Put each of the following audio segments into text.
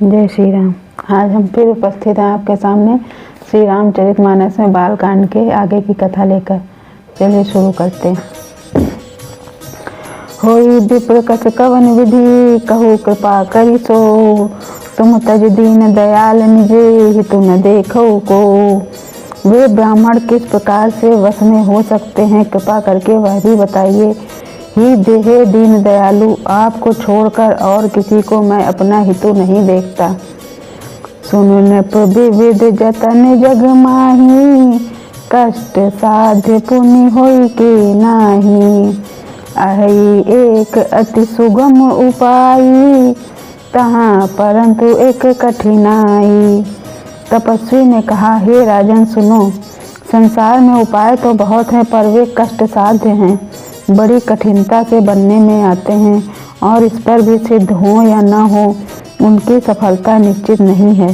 जय श्री राम। आज हम फिर उपस्थित हैं आपके सामने श्री रामचरितमानस में बालकांड के आगे की कथा लेकर। चलिए शुरू करते हैं। होई विप्र कस कवन विधि कहु कृपा करि सो, तुम तज दीन दयाल निजे हितु न देखो को। वे ब्राह्मण किस प्रकार से वश में हो सकते हैं, कृपा करके वह भी बताइए। ही देहे दीन दयालु, आपको छोड़कर और किसी को मैं अपना हितु नहीं देखता। सुन नृप विविध जतन जग माही, कष्ट साध्य पुण्य होई के नाही। अहि एक अति सुगम उपाय, तहाँ परंतु एक कठिनाई। तपस्वी ने कहा, हे राजन सुनो, संसार में उपाय तो बहुत हैं, पर वे कष्ट साध्य हैं, बड़ी कठिनता से बनने में आते हैं, और इस पर भी सिद्ध हो या न हो उनकी सफलता निश्चित नहीं है।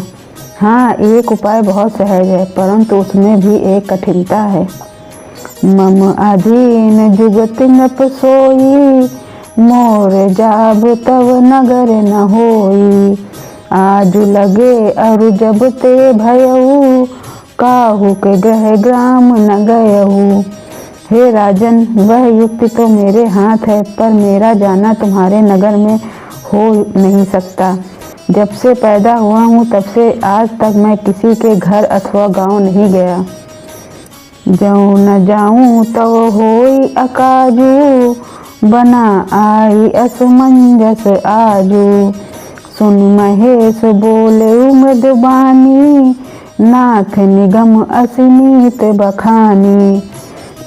हाँ, एक उपाय बहुत सहज है, परंतु उसमें भी एक कठिनता है। मम अधीन जुगत नृप सोई, मोर जाब तव नगर न होई। आजु लगे अरु जब ते भयऊ, काहू के ग्रह ग्राम न गयऊ। हे राजन, वह युक्ति तो मेरे हाथ है, पर मेरा जाना तुम्हारे नगर में हो नहीं सकता। जब से पैदा हुआ हूँ तब से आज तक मैं किसी के घर अथवा गांव नहीं गया। जाऊँ न जाऊँ तब होई अकाजू, बना आई असमंजस आजू। सुन महेश बोले मृदुबानी, नाथ निगम असीमित बखानी।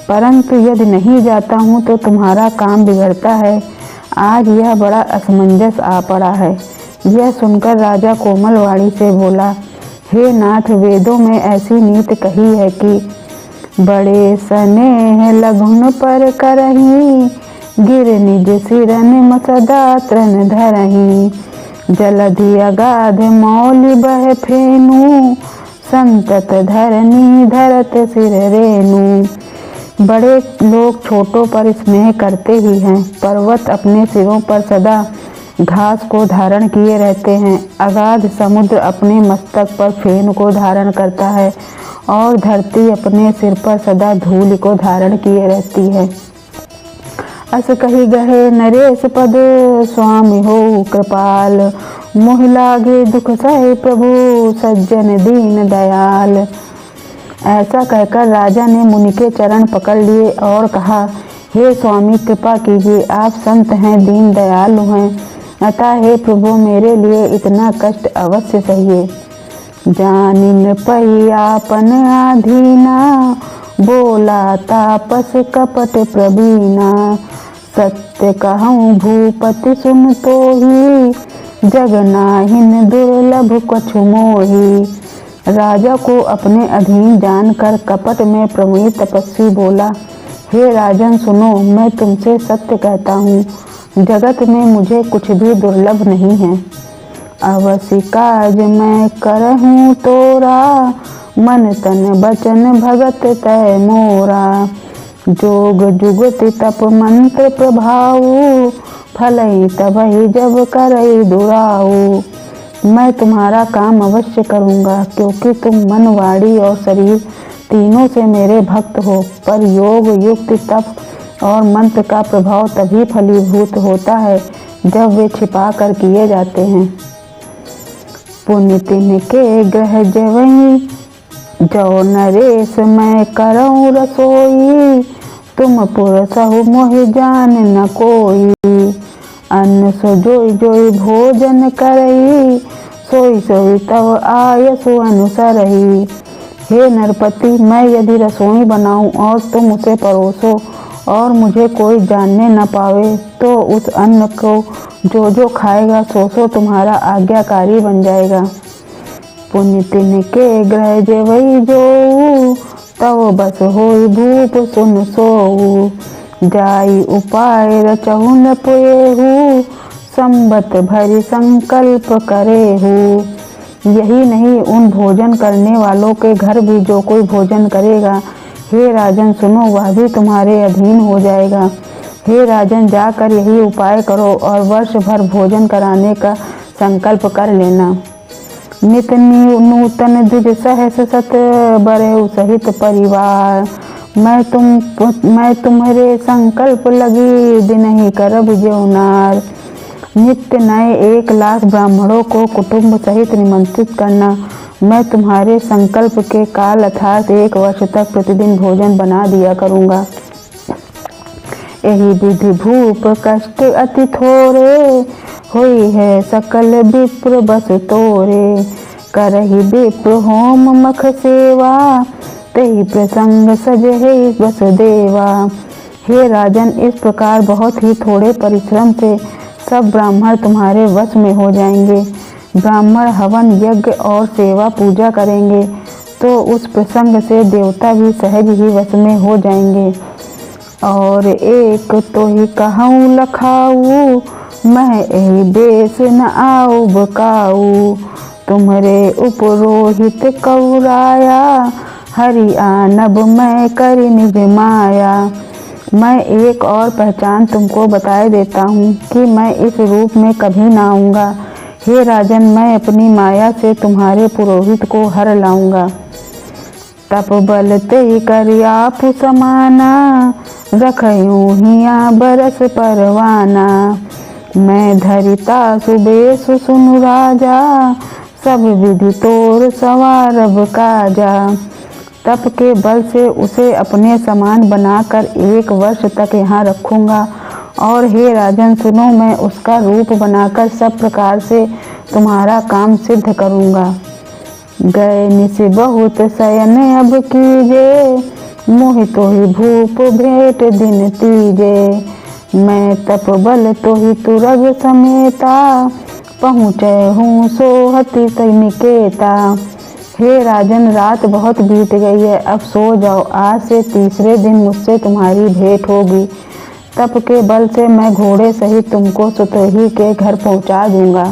परंतु यदि नहीं जाता हूँ तो तुम्हारा काम बिगड़ता है। आज यह बड़ा असमंजस आ पड़ा है। यह सुनकर राजा कोमल वाणी से बोला, हे नाथ, वेदों में ऐसी नीति कही है कि बड़े स्नेह लघुन पर करही, गिर निज सिरन सदा त्रन धरही। जलधि अगाध मौलि बह फेनु, संतत धरनी धरत सिर रेनु। बड़े लोग छोटों पर स्नेह करते ही हैं। पर्वत अपने सिरों पर सदा घास को धारण किए रहते हैं। अगाध समुद्र अपने मस्तक पर फेन को धारण करता है, और धरती अपने सिर पर सदा धूलि को धारण किए रहती है। अस कही गहे नरेश पद, स्वामी हो कृपाल। मोहि लागे दुख सहे प्रभु, सज्जन दीन दयाल। ऐसा कहकर राजा ने मुनि के चरण पकड़ लिए और कहा, हे स्वामी, कृपा कीजिए, आप संत हैं, दीन दयालु हैं, अतः हे प्रभु, मेरे लिए इतना कष्ट अवश्य सहिए। जानि नृपहि आपन आधीना, बोला तापस कपट प्रवीणा। सत्य कहूँ भूपति सुन तो ही, जग नाहिन दुर्लभ कछु मोही। राजा को अपने अधीन जानकर कपट में प्रवीण तपस्वी बोला, हे राजन सुनो, मैं तुमसे सत्य कहता हूँ, जगत में मुझे कुछ भी दुर्लभ नहीं है। अवश्य काज मैं करहूँ तोरा, मन तन बचन भगत तय मोरा। जोग जुगति तप मंत्र प्रभाऊ, फलई तबहि जब करई दुराऊ। मैं तुम्हारा काम अवश्य करूँगा, क्योंकि तुम मन, वाणी और शरीर तीनों से मेरे भक्त हो। पर योग, युक्ति, तप और मंत्र का प्रभाव तभी फलीभूत होता है जब वे छिपा कर किए जाते हैं। पुण्य तिनके ग्रह जवई, जो नरेश मैं करऊँ रसोई। तुम पुरसहु मोहि जान न कोई, अन्न सो जोई जोई भोजन करई। सोई सोई तव आयसु अनुसरही। हे नरपति, मैं यदि रसोई बनाऊं और तुम उसे परोसो और मुझे कोई जानने न पावे, तो उस अन्न को जो जो खाएगा सो सो तुम्हारा आज्ञाकारी बन जाएगा। पुण्य तिनके ग्रह जेवई जो, तव बस होई भूप सुन सोऊ। जाई उपाय रचहु न पुएहु, संबत भरि संकल्प करेहु। यही नहीं, उन भोजन करने वालों के घर भी जो कोई भोजन करेगा, हे राजन सुनो, वह भी तुम्हारे अधीन हो जाएगा। हे राजन, जाकर यही उपाय करो और वर्ष भर भोजन कराने का संकल्प कर लेना। नित नूतन द्विज सहस सत बरहु सहित परिवार, मैं तुम्हारे संकल्प लगी दिन ही करब ज्योनार। नित्य नए 1 लाख ब्राह्मणों को कुटुंब सहित निमंत्रित करना। मैं तुम्हारे संकल्प के काल अर्थात 1 वर्ष तक प्रतिदिन भोजन बना दिया करूँगा। यही विधि भूप कष्ट अति थोरे, हुई है सकल विप्र बस तोरे। करहि विप्र होम मख सेवा, तही प्रसंग सजहे बस देवा। हे राजन, इस प्रकार बहुत ही थोड़े परिश्रम से सब ब्राह्मण तुम्हारे वश में हो जाएंगे। ब्राह्मण हवन यज्ञ और सेवा पूजा करेंगे तो उस प्रसंग से देवता भी सहज ही वश में हो जाएंगे। और एक तो ही कहूँ लखाऊ, मैं यही बेस न आऊ बकाऊ। तुम्हारे उपरोहित कौराया, हरि आनब मैं करी निज माया। मैं एक और पहचान तुमको बताए देता हूँ कि मैं इस रूप में कभी न आऊँगा। हे राजन, मैं अपनी माया से तुम्हारे पुरोहित को हर लाऊंगा। तप बलते ही करियाप समाना, रखयूं हिया बरस परवाना। मैं धरिता सुबेश सुनु राजा, सब विधि तोर सवारब काजा। तप के बल से उसे अपने समान बनाकर 1 वर्ष तक यहाँ रखूँगा। और हे राजन सुनो, मैं उसका रूप बनाकर सब प्रकार से तुम्हारा काम सिद्ध करूँगा। गए निस बहुत शयन अब कीजे, मोहि तो ही भूप भेंट दिन तीजे। मैं तप बल तो ही तुरग समेता, पहुँचे हूँ सोहति निकेता। हे राजन, रात बहुत बीत गई है, अब सो जाओ। आज से 3रे दिन मुझसे तुम्हारी भेंट होगी। तप के बल से मैं घोड़े सहित तुमको सुतोही के घर पहुँचा दूंगा।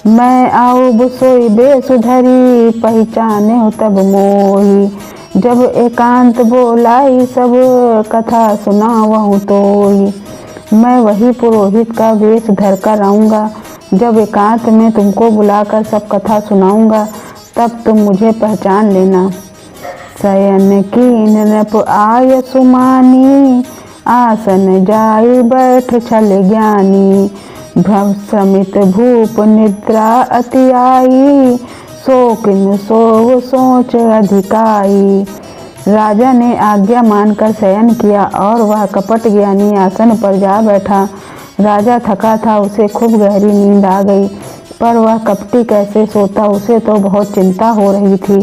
मैं आऊ बुसोई बेसुधरी, पहचाने हो तब मोही। जब एकांत बोलाई सब कथा सुनावहूँ तोही। मैं वही पुरोहित का वेश धर कर आऊँगा। जब एकांत में तुमको बुलाकर सब कथा सुनाऊँगा तब तुम मुझे पहचान लेना। शयन कीन नृप आय सुमानी, आसन जाई बैठ छल ज्ञानी। भ्रमित भूप निद्रा अति आई, शोकिन सोव सोच अधिकाई। राजा ने आज्ञा मानकर शयन किया और वह कपट ज्ञानी आसन पर जा बैठा। राजा थका था, उसे खूब गहरी नींद आ गई, पर वह कपटी कैसे सोता, उसे तो बहुत चिंता हो रही थी।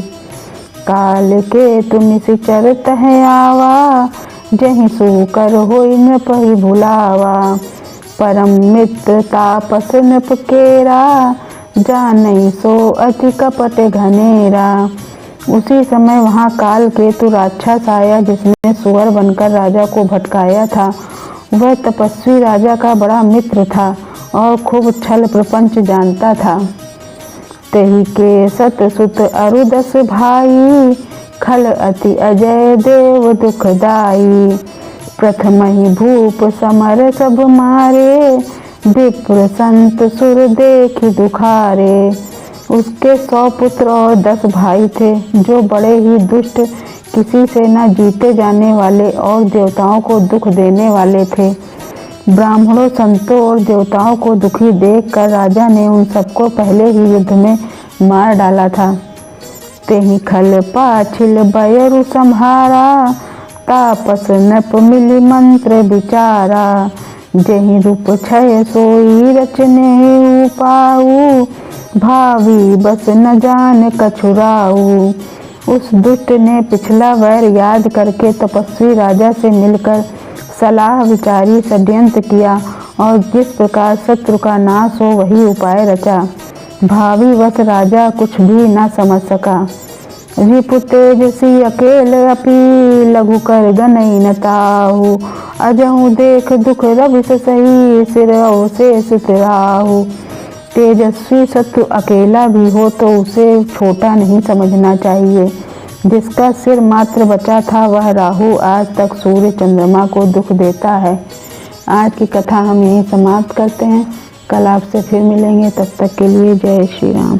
काल के तुम निश्चर तह आवा, जहीं सूकर होई नृप ही भुलावा। परम मित्र तापस नृप केरा, जानई सो अति कपट घनेरा। उसी समय वहाँ काल केतु राक्षस आया, जिसने सुअर बनकर राजा को भटकाया था। वह तपस्वी राजा का बड़ा मित्र था और खूब छल प्रपंच जानता था। तेहि के सत सुत अरुदस भाई, खल अति अजय देव दुखदाई। प्रथम ही भूप समर सब मारे, विप्र संत सुर देखि दुखारे। उसके 100 पुत्र और 10 भाई थे, जो बड़े ही दुष्ट, किसी से न जीते जाने वाले और देवताओं को दुख देने वाले थे। ब्राह्मणों, संतों और देवताओं को दुखी देखकर राजा ने उन सबको पहले ही युद्ध में मार डाला था। तेहि खल पाछिल बयरु संहारा, तापस नृप मिली मंत्र विचारा। जहि रूप क्षय सोई रचने उपाऊ, भावी बस न जान कछुराऊ। उस दुष्ट ने पिछला वैर याद करके तपस्वी राजा से मिलकर सलाह विचारी षड्यंत्र किया और जिस प्रकार शत्रु का नाश हो वही उपाय रचा। भावी वश राजा कुछ भी न समझ सका। रिपु तेजसी अकेल अपी, लघु कर गनई न ताहु। अजहु देख दुख रविस सही, सिर अवशेष तिराहु। तेजस्वी शत्रु अकेला भी हो तो उसे छोटा नहीं समझना चाहिए। जिसका सिर मात्र बचा था वह राहु आज तक सूर्य चंद्रमा को दुख देता है। आज की कथा हम यहीं समाप्त करते हैं। कल आपसे फिर मिलेंगे, तब तक के लिए जय श्री राम।